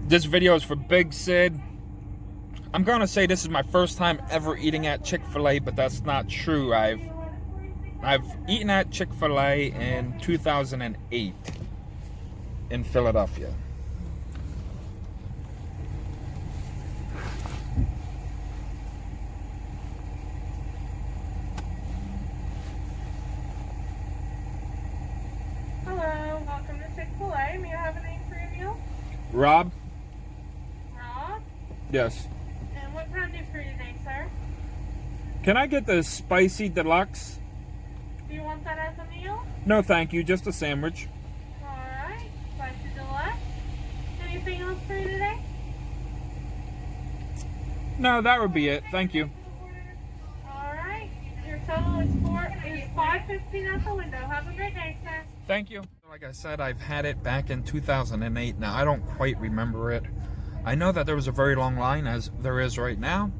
This video is for Big Sid. I'm gonna say this is my first time ever eating at Chick Fil A, but that's not true. I've eaten at Chick Fil A in 2008 in Philadelphia. Hello, welcome to Chick Fil A. May I have a name for your meal? Rob? Rob? Yes. And what can I do for you today, sir? Can I get the spicy deluxe? Do you want that as a meal? No, thank you. Just a sandwich. Alright, spicy deluxe. Anything else for you today? No, that would be it. Thank you. Alright, your total is $5.15 out the window. Have a great day, sir. Thank you. Like I said, I've had it back in 2008. Now, I don't quite remember it. I know that there was a very long line, as there is right now.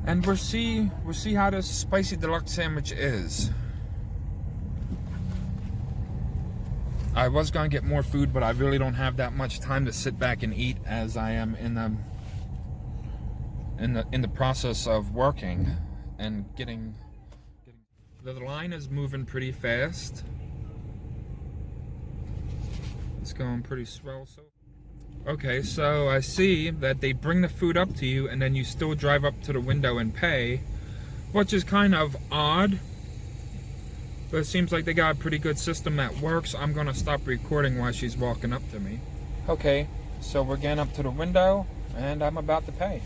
And we'll see how this spicy deluxe sandwich is. I was gonna get more food, but I really don't have that much time to sit back and eat, as I am in the process of working and getting. The line is moving pretty fast. It's going pretty swell. Okay, so I see that they bring the food up to you and then you still drive up to the window and pay, which is kind of odd. But it seems like they got a pretty good system that works. I'm gonna stop recording while she's walking up to me. Okay, so we're getting up to the window and I'm about to pay.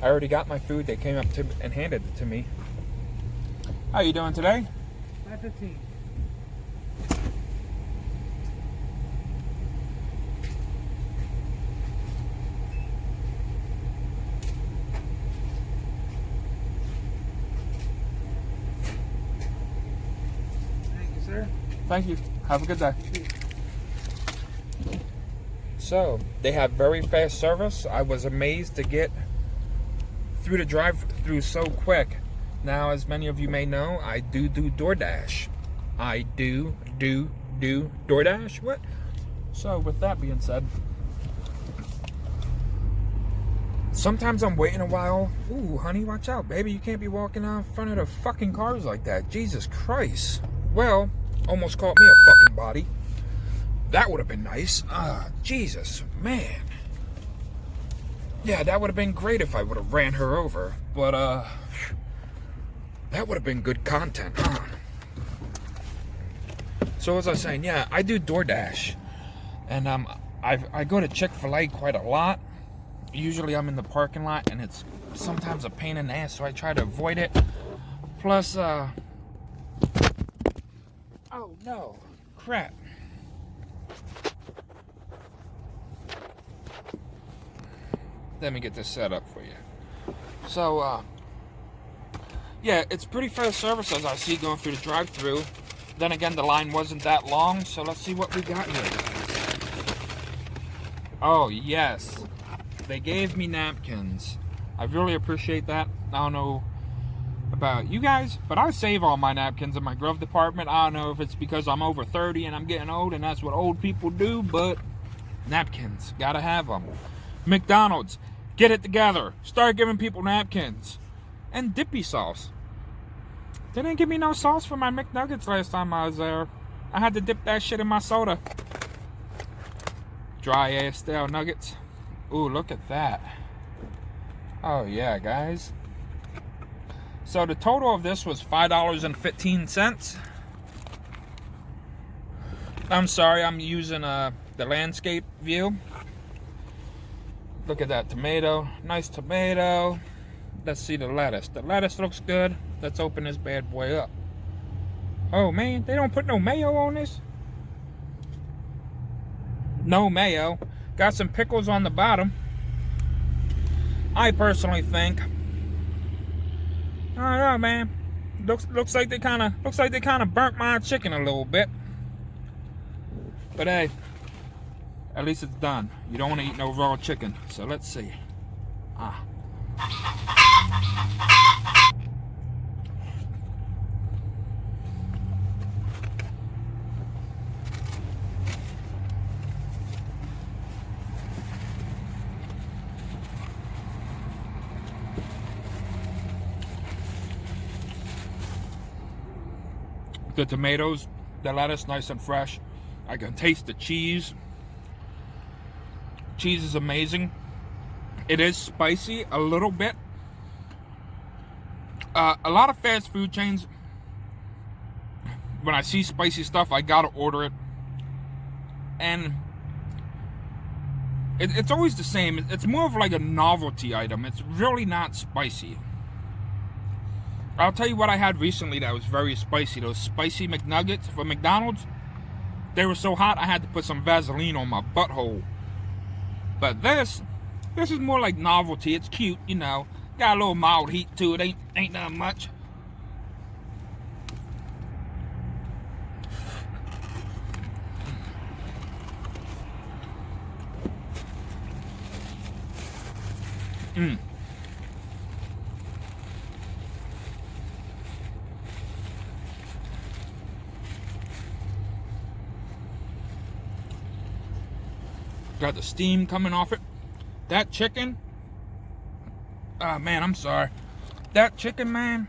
I already got my food. They came up to and handed it to me. How you doing today? $5.15. Thank you, sir. Thank you. Have a good day. So, they have very fast service. I was amazed to get through the drive-through so quick. Now, as many of you may know, I do DoorDash. I do DoorDash. What? So, with that being said, sometimes I'm waiting a while. Ooh, honey, watch out, baby. You can't be walking out in front of the fucking cars like that. Jesus Christ. Well, almost caught me a fucking body. That would have been nice. Jesus, man. Yeah, that would have been great if I would have ran her over. But, that would have been good content, huh? So as I was saying, yeah, I do DoorDash. And I go to Chick Fil A quite a lot. Usually I'm in the parking lot and it's sometimes a pain in the ass, so I try to avoid it. Plus, oh no, crap. Let me get this set up for you. So, yeah, it's pretty fast service as I see going through the drive-thru. Then again, the line wasn't that long, so let's see what we got here. Oh, yes. They gave me napkins. I really appreciate that. I don't know about you guys, but I save all my napkins in my glove department. I don't know if it's because I'm over 30 and I'm getting old and that's what old people do, but napkins, gotta have them. McDonald's, get it together. Start giving people napkins. And dippy sauce. They didn't give me no sauce for my McNuggets last time I was there. I had to dip that shit in my soda. Dry ass style nuggets. Ooh, look at that. Oh yeah, guys. So the total of this was $5.15. I'm sorry, I'm using the landscape view. Look at that tomato. Nice tomato. Let's see the lettuce. The lettuce looks good. Let's open this bad boy up. Oh man, they don't put no mayo on this? No mayo. Got some pickles on the bottom. I personally think, I don't know, man. Looks like they kind of burnt my chicken a little bit. But hey, at least it's done. You don't want to eat no raw chicken. So let's see. The tomatoes, the lettuce, nice and fresh. I can taste the cheese. Cheese is amazing. It is spicy a little bit. A lot of fast food chains, when I see spicy stuff, I gotta order it. And it's always the same. It's more of like a novelty item. It's really not spicy. I'll tell you what I had recently that was very spicy. Those spicy McNuggets from McDonald's. They were so hot I had to put some Vaseline on my butthole. But this is more like novelty. It's cute, you know. Got a little mild heat to it. Ain't that much. Got the steam coming off it. That chicken, man, I'm sorry. That chicken, man,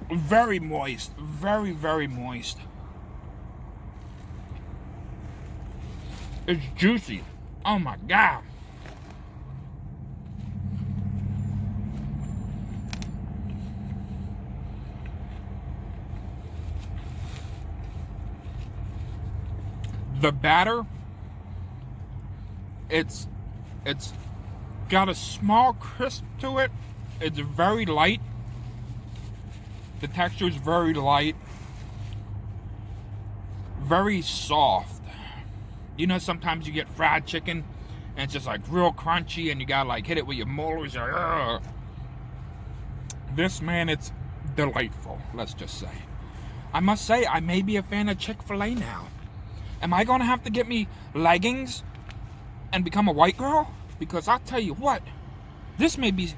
very moist. Very, very moist. It's juicy. Oh my God. The batter, it's got a small crisp to it. It's very light. The texture is very light. Very soft. You know, sometimes you get fried chicken and it's just like real crunchy and you gotta like hit it with your molars. Like, this, man, it's delightful, let's just say. I must say, I may be a fan of Chick Fil A now. Am I gonna have to get me leggings and become a white girl? Because I'll tell you what, this may be...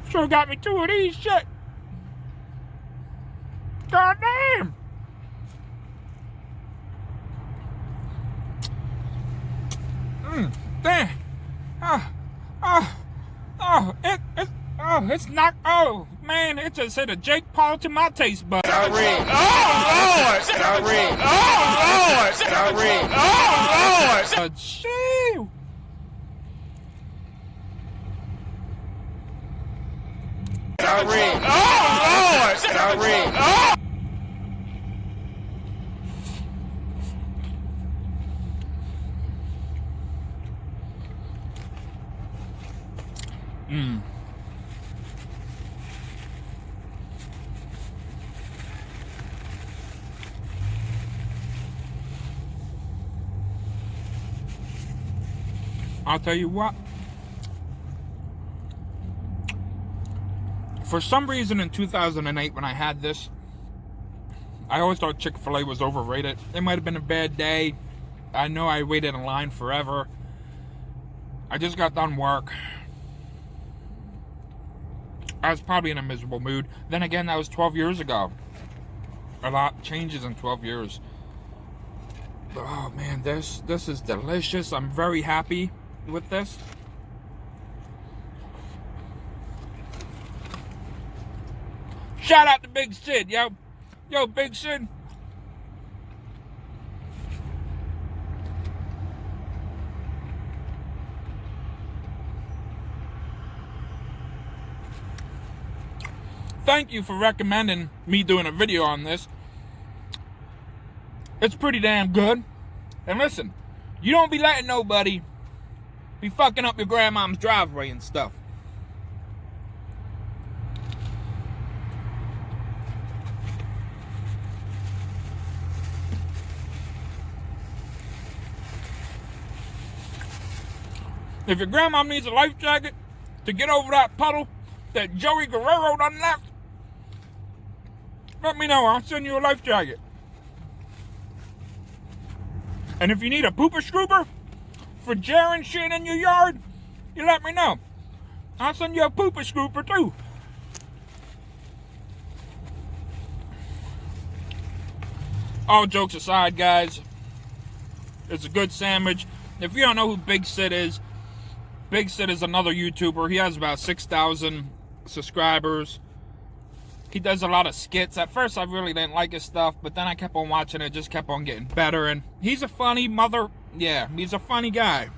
Sure got me two of these shit. God damn. Damn. It's not, oh man, it just hit a Jake Paul to my taste bud. Oh Lord! Oh Lord! Oh Lord! Shoo! I'll tell you what, for some reason in 2008 when I had this, I always thought Chick Fil A was overrated. It might have been a bad day. I know I waited in line forever. I just got done work. I was probably in a miserable mood. Then again, that was 12 years ago. A lot changes in 12 years. But oh man, this is delicious. I'm very happy with this. Shout out to Big Sid, yo. Yo, Big Sid. Thank you for recommending me doing a video on this. It's pretty damn good. And listen, you don't be letting nobody be fucking up your grandmom's driveway and stuff. If your grandma needs a life jacket to get over that puddle that Joey Guerrero done left, let me know. I'll send you a life jacket. And if you need a pooper scooper for jarring shit in your yard, you let me know. I'll send you a pooper scooper too. All jokes aside, guys, it's a good sandwich. If you don't know who Big Sid is another YouTuber. He has about 6,000 subscribers. He does a lot of skits. At first, I really didn't like his stuff, but then I kept on watching it, just kept on getting better. And he's a funny he's a funny guy.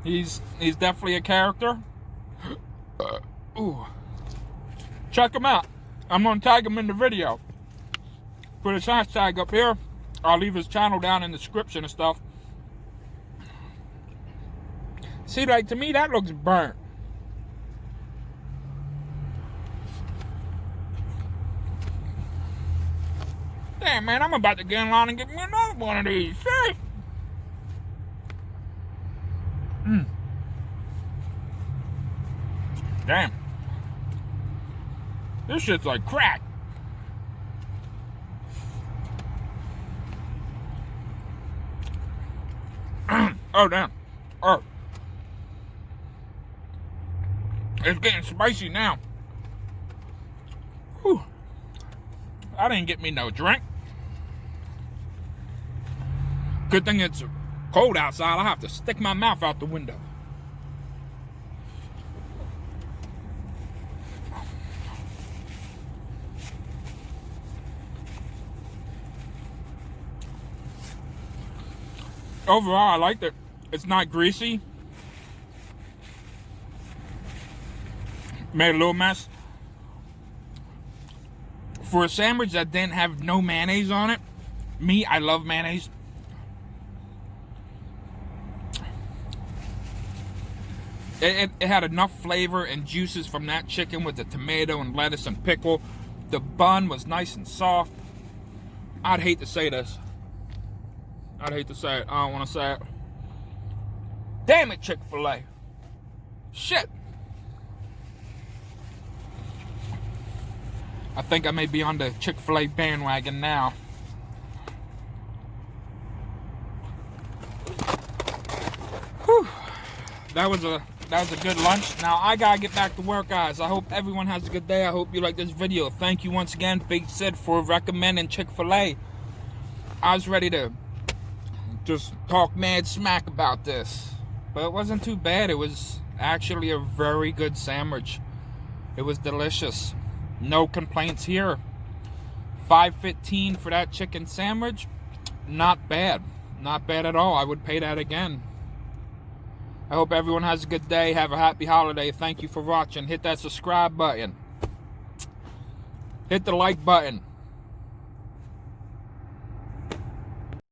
He's definitely a character. Ooh. Check him out. I'm going to tag him in the video. Put his hashtag up here. I'll leave his channel down in the description and stuff. See, like, to me, that looks burnt. Damn, man, I'm about to get in line and get me another one of these. Shit. Damn. This shit's like crack. Oh, damn. Oh. It's getting spicy now. Whew. I didn't get me no drink. Good thing it's cold outside. I have to stick my mouth out the window. Overall, I liked it. It's not greasy. Made a little mess. For a sandwich that didn't have no mayonnaise on it, I love mayonnaise. It had enough flavor and juices from that chicken with the tomato and lettuce and pickle. The bun was nice and soft. I'd hate to say this. I'd hate to say it. I don't want to say it. Damn it, Chick Fil A. Shit. I think I may be on the Chick Fil A bandwagon now. Whew. That was a good lunch. Now I gotta get back to work, guys. I hope everyone has a good day. I hope you like this video. Thank you once again, Big Sid, for recommending Chick Fil A. I was ready to just talk mad smack about this, but it wasn't too bad. It was actually a very good sandwich. It was delicious. No complaints here. $5.15 for that chicken sandwich. Not bad. Not bad at all. I would pay that again. I hope everyone has a good day. Have a happy holiday. Thank you for watching. Hit that subscribe button. Hit the like button.